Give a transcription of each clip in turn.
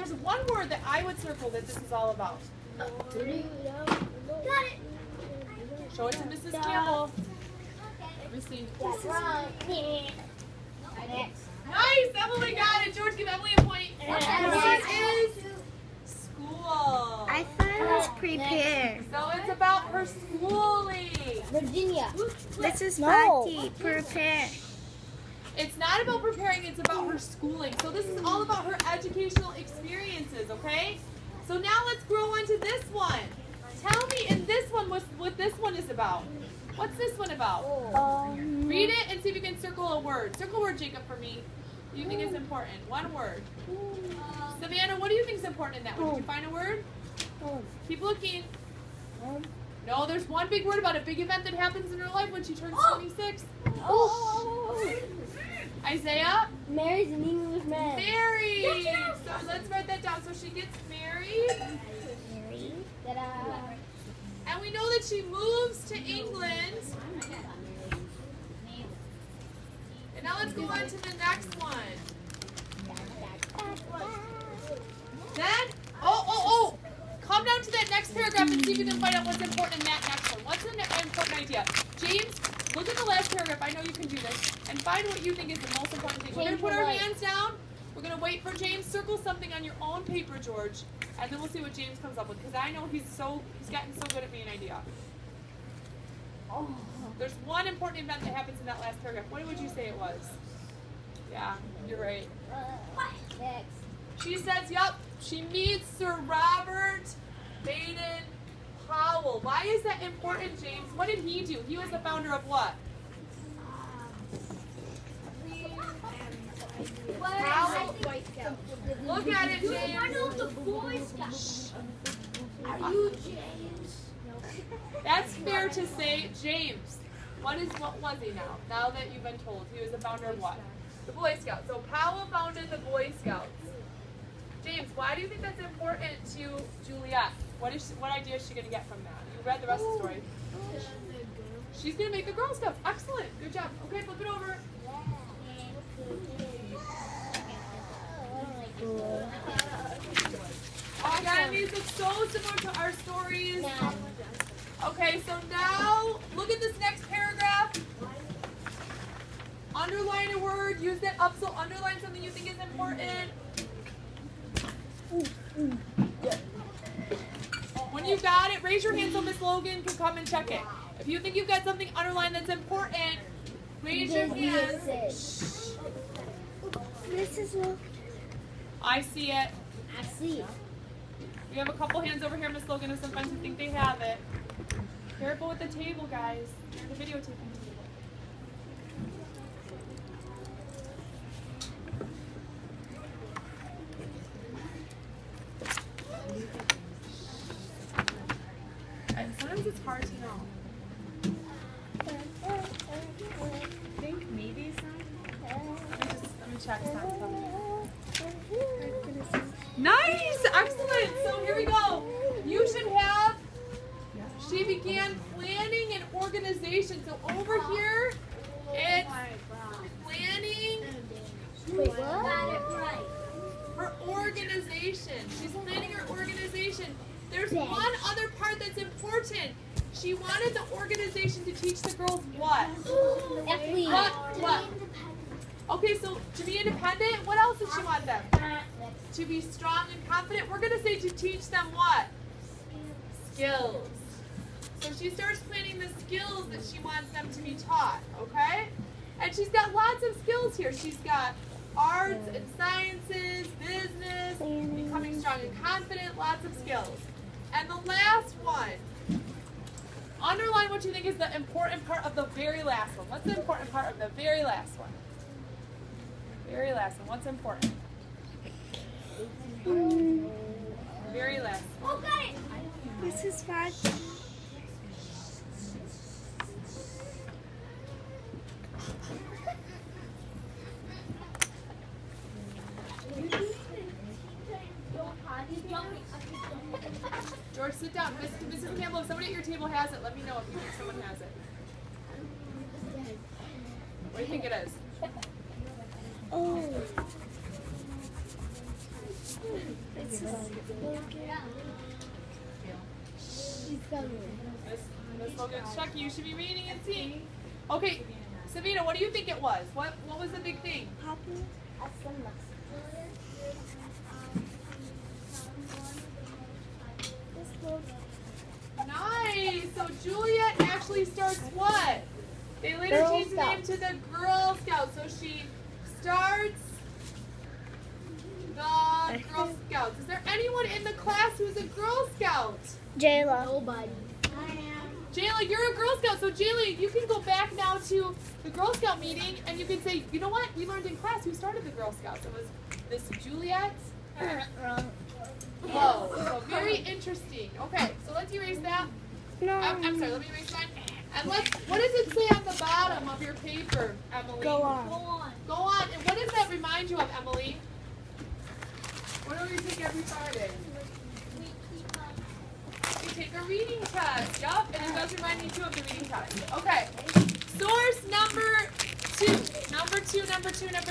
there's one word that I would circle that this is all about. Got it. Show it to Mrs. Campbell. Let me see. Nice, Emily got it. George, give Emily a point. This is school. I thought it was prepare. So it's about her schooling. Virginia. This is party, prepare. It's not about preparing, it's about her schooling. So this is all about her educational experiences, okay? So now let's grow on to this one. Tell me in this one what this one is about. What's this one about? Read it and see if you can circle a word. Circle a word, Jacob, for me. What do you think is important? One word. Savannah, what do you think is important in that one? Did you find a word? Keep looking. No, there's one big word about a big event that happens in her life when she turns 26. Isaiah? Mary's an English man. Mary! So let's write that down. So she gets married. And we know that she moves to England. And now let's go on to the next one. Then, come down to that next paragraph and see if you can find out what's important in that next one. What's an important idea? James, look at the last paragraph. I know you can do this. And find what you think is the most important thing. We're going to put our hands down. We're going to wait for James. Circle something on your own paper, George. And then we'll see what James comes up with. Because I know he's gotten so good at being an idea. There's one important event that happens in that last paragraph. What would you say it was? Yeah, you're right. Next. She says, yep, she meets Sir Robert Baden-Powell. Why is that important, James? What did he do? He was the founder of what? Powell. Look at it, James. I know the Boy Scouts. Are you James? That's fair to say. James, what was he now? Now that you've been told, he was the founder of what? The Boy Scouts. So Powell founded the Boy Scouts. James, why do you think that's important to Juliet? What idea is she going to get from that? You read the rest of the story. She's going to make the Girl Scouts. Excellent. Good job. Okay, flip it over. Oh, God, these look so similar to our stories. Okay, so now look at this next paragraph. Underline a word. Use that up. So underline something you think is important. When you've got it, raise your hand so Miss Logan can come and check it. If you think you've got something underlined that's important, raise your hand. This is what I see it. I see. We have a couple hands over here, Miss Logan, and sometimes we think they have it. Careful with the table, guys. You're the videotaping table. And sometimes it's hard to know. I think maybe some. Let me check some. Nice! Excellent! So here we go. You should have, she began planning and organization. So over here, it's planning her organization. She's planning her organization. There's one other part that's important. She wanted the organization to teach the girls what? What? Okay, so to be independent, what else did she want them? To be strong and confident. We're going to say to teach them what? Skills. So she starts planning the skills that she wants them to be taught, okay? And she's got lots of skills here. She's got arts and sciences, business, becoming strong and confident, lots of skills. And the last one, underline what you think is the important part of the very last one. What's the important part of the very last one? Very last one. What's important? Very last one. Okay. this is fun. George, sit down. Mrs. Campbell, if somebody at your table has it, let me know if you think someone has it. What do you think it is? Oh. This is Miss Logan's checking. You should be reading and seeing. Okay, Savita, what do you think it was? What was the big thing? Poppy. Nice. So Juliet actually starts what? They later changed the name to the Girl Scouts. So she starts the Girl Scouts. Is there anyone in the class who's a Girl Scout? Jayla. Nobody. I am. Jayla, you're a Girl Scout. So Jayla, you can go back now to the Girl Scout meeting and you can say, you know what? We learned in class who started the Girl Scouts. It was this Juliet. Wrong. Whoa. So very interesting. Okay, so let's erase that. No. I'm sorry, let me erase mine. And what does it say on the bottom of your paper, Emily? Go on. Go on. Go on. And what does that remind you of, Emily? What do we take every Friday? We take a reading test. Yup, and it does remind me too of the reading test. Okay. Source number two. Number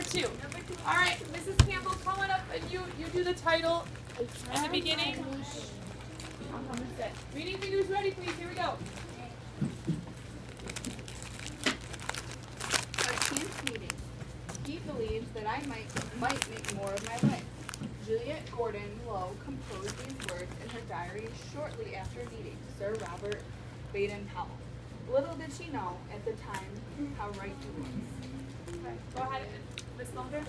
two. All right, Mrs. Campbell, come on up and you do the title at the beginning. Reading fingers ready, please. Here we go. Our 10th meeting. He believes that I might make more of my life. Juliet Gordon Lowe composed these words in her diary shortly after meeting Sir Robert Baden-Powell. Little did she know at the time how right he was. Okay, go ahead, Miss Longer.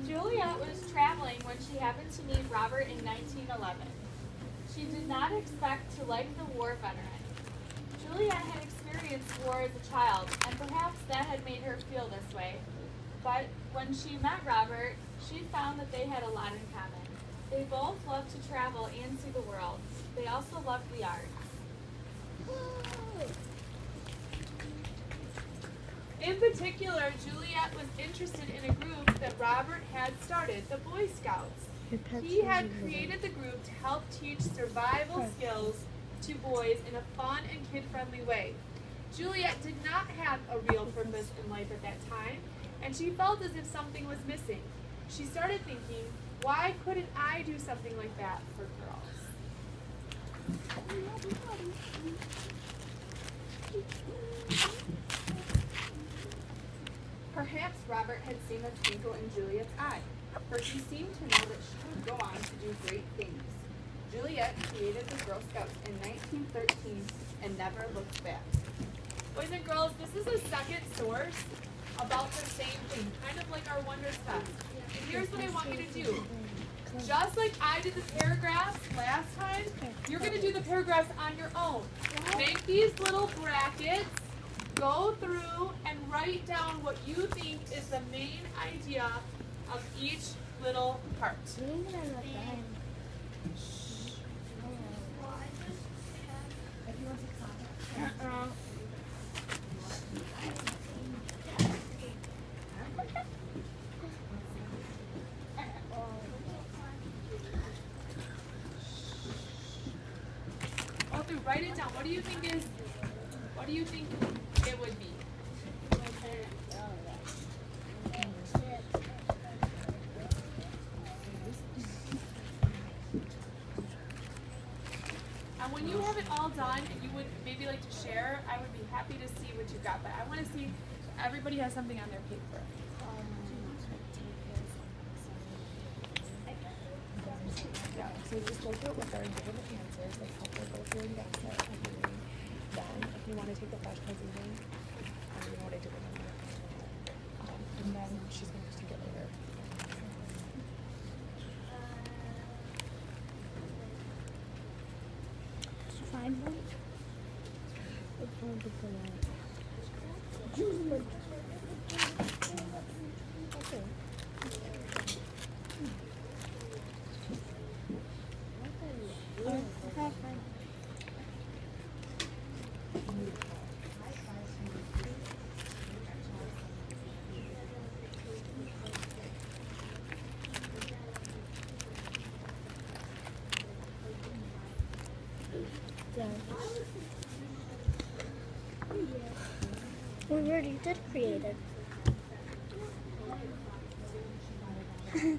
Juliet was traveling when she happened to meet Robert in 1911. She did not expect to like the war veteran. Juliet had experienced war as a child, and perhaps that had made her feel this way. But when she met Robert, she found that they had a lot in common. They both loved to travel and see the world. They also loved the arts. In particular, Juliet was interested in a group that Robert had started, the Boy Scouts. He had created the group to help teach survival skills to boys in a fun and kid-friendly way. Juliet did not have a real purpose in life at that time, and she felt as if something was missing. She started thinking, why couldn't I do something like that for girls? Perhaps Robert had seen a twinkle in Juliet's eye, for she seemed to know that she would go on to do great things. Juliet created the Girl Scouts in 1913 and never looked back. Boys and girls, this is a second source about the same thing, kind of like our Wonders Test. And here's what I want you to do. Just like I did the paragraphs last time, you're going to do the paragraphs on your own. Make these little brackets, go through and write down what you think is the main idea of each little part. Go through, write it down. What do you think it would be? And when you have it all done and you would maybe like to share, I would be happy to see what you got. But I want to see if everybody has something on their paper. Yeah, so just go through it with her and give her the answers, like help her go through and guess it. And then, if you want to take the flashcards evening, you know what I did with them. And then she's going to take it later. We already did create it. It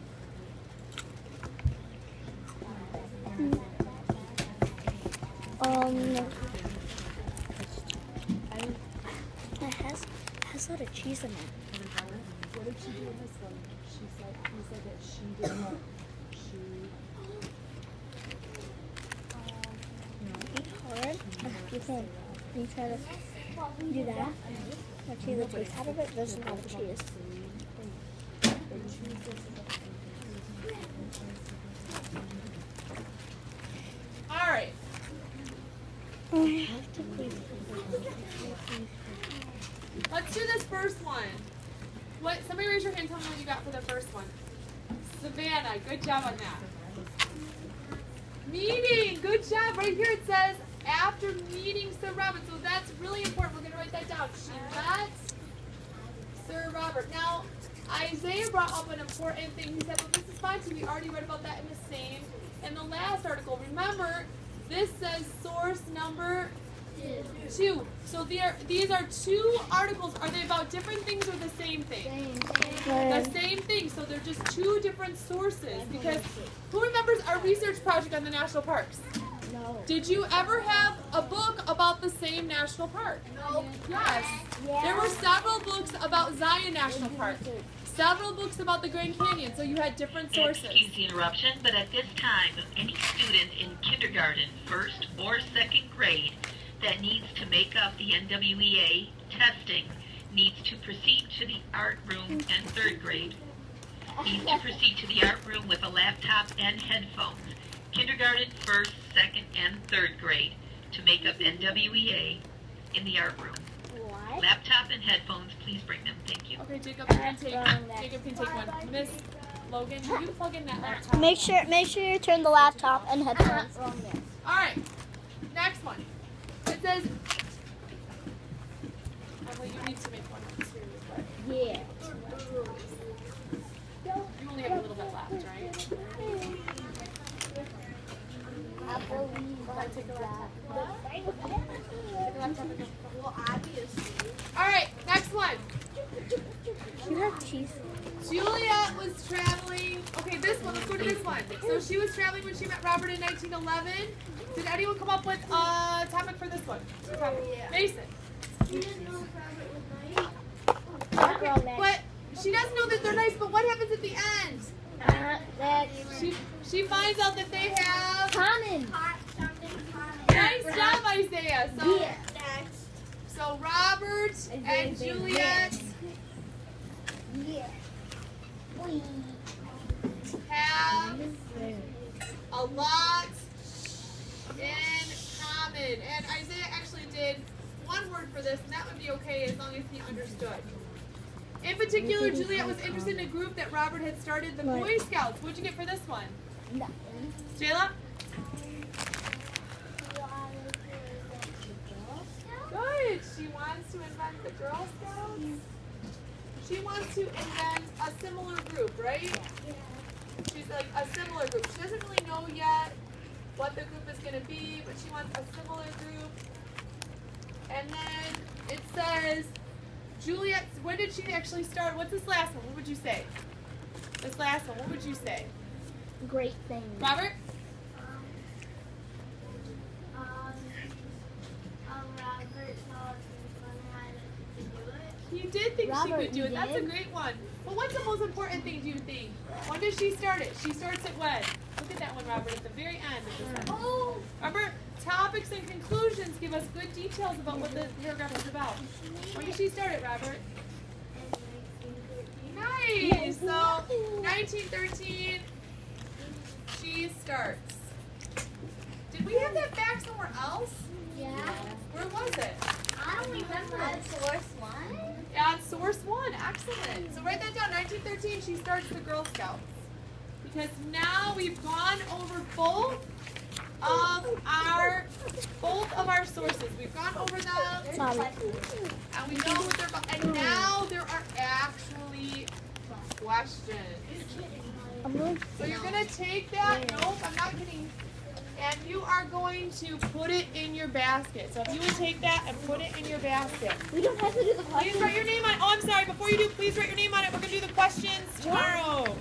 has a lot of cheese in it. What did she do in this one? He said that she did what? Eat hard. You try to do that. Actually, the taste out of it, there's a lot of cheese. All right. I have to please. Let's do this first one. What? Somebody raise your hand. Tell me what you got for the first one. Savannah, good job on that. Meeting, good job. Right here it says after meeting Sir Robert. So that's really important. We're going to write that down. She met Sir Robert. Now, Isaiah brought up an important thing. He said, well, this is fine too. We already read about that in the last article. Remember, this says source number 2. So these are 2 articles. Are they about different things or the same thing? The same thing. So they're just 2 different sources. Because who remembers our research project on the national parks? No. Did you ever have a book about the same national park? No. Yes. There were several books about Zion National Park. Several books about the Grand Canyon. So you had different sources. Excuse the interruption, but at this time, any student in kindergarten, 1st or 2nd grade that needs to make up the NWEA testing needs to proceed to the art room, and 3rd grade needs to proceed to the art room with a laptop and headphones. Kindergarten, 1st, 2nd, and 3rd grade to make up NWEA in the art room. What? Laptop and headphones, please bring them. Thank you. Okay, Jacob can take one. Miss Logan, will you plug in that laptop? Make sure you turn the laptop and headphones. All right, next one. It says, well, you need to make one too, but Yeah. you only have a little bit left, right? I believe Take a laptop. Well, obviously. All right, next one. You have cheese. Julia was traveling. Okay, this one. Let's go to this one. So she was traveling when she met Robert in 1911. Did anyone come up with a topic for this one? Yeah. Mason. You didn't know if Robert was nice? Okay, but she doesn't know that they're nice. But what happens at the end? She finds out that they have. Common. Nice job, Isaiah. So, Yeah. Next. so Robert and Juliet Yeah. have a lot in common. And Isaiah actually did one word for this, and that would be okay as long as he understood. In particular, Juliet was interested in a group that Robert had started, the Boy Scouts. What'd you get for this one? Jayla? Good. She wants to invent the Girl Scouts. She wants to invent a similar group, right? She's like a similar group. She doesn't really know yet what the group is going to be, but she wants a similar group. And then it says, Juliet, when did she actually start? What's this last one? What would you say? This last one, what would you say? Great thing. Robert? Robert thought he was going to do it. You did think she Robert, could do you it. That's a did? great one. But what's the most important thing, do you think? When does she start it? She starts it when? Look at that one, Robert, at the very end of this one. Oh! Remember, topics and conclusions give us good details about what the paragraph is about. When did she start it, Robert? Nice! So, 1913, she starts. Did we have that back somewhere else? Yeah. Where was it? I don't remember. Source 1? Yeah, it's source 1. Excellent. So write that down. 1913, she starts the Girl Scouts. Because now we've gone over both of our sources. We've gone over them, and we know what they're about. And now there are actually questions. So you're gonna take that. Nope, I'm not kidding. And you are going to put it in your basket. So if you would take that and put it in your basket. We don't have to do the Please write your name on it. Oh, I'm sorry. Before you do, please write your name on it. We're going to do the questions tomorrow.